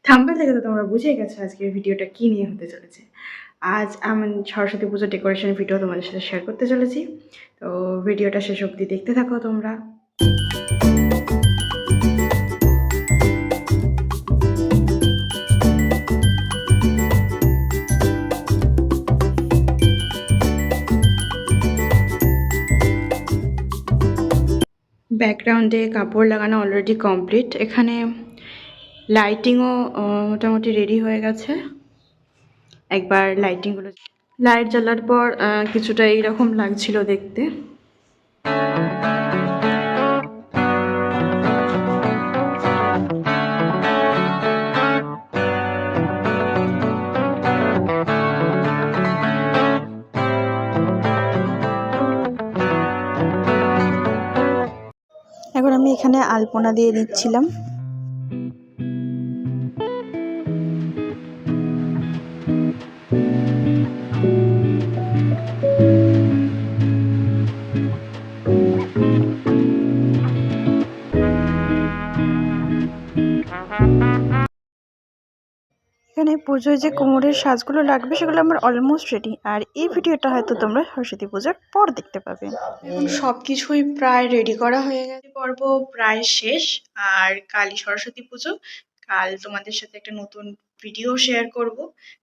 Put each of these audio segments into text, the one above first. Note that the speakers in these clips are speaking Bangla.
থাম্বনেল থেকে তো তোমরা বুঝেই গেছো আজকের ভিডিওটা কী নিয়ে হতে চলেছে। আজ আমি সরস্বতী পুজোর ডেকোরেশনের ভিডিও তোমাদের সাথে শেয়ার করতে চলেছি। তো ভিডিওটা শেষ অবধি দেখতে থাকো তোমরা। ব্যাকগ্রাউন্ডে কাপড় লাগানো অলরেডি কমপ্লিট। এখানে লাইটিংও মোটামুটি রেডি হয়ে গেছে। একবার লাইটিংগুলো লাইট জ্বালার পর কিছুটা এইরকম লাগছিল দেখতে। এখন আমি এখানে আলপনা দিয়ে দিচ্ছিলাম। এখানে পুজোয় যে কোমরের সাজগুলো লাগবে সেগুলো আমার অলমোস্ট রেডি। আর এই ভিডিওটা হয়তো তোমরা সরস্বতী পুজোর পর দেখতে পাবে। এখন সব কিছুই প্রায় রেডি করা হয়ে গেছে, পর্ব প্রায় শেষ। আর কালই সরস্বতী পুজো, কাল তোমাদের সাথে একটা নতুন ভিডিও শেয়ার করব।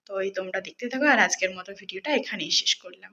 তো এই তোমরা দেখতে থাকো। আর আজকের মতো ভিডিওটা এখানেই শেষ করলাম।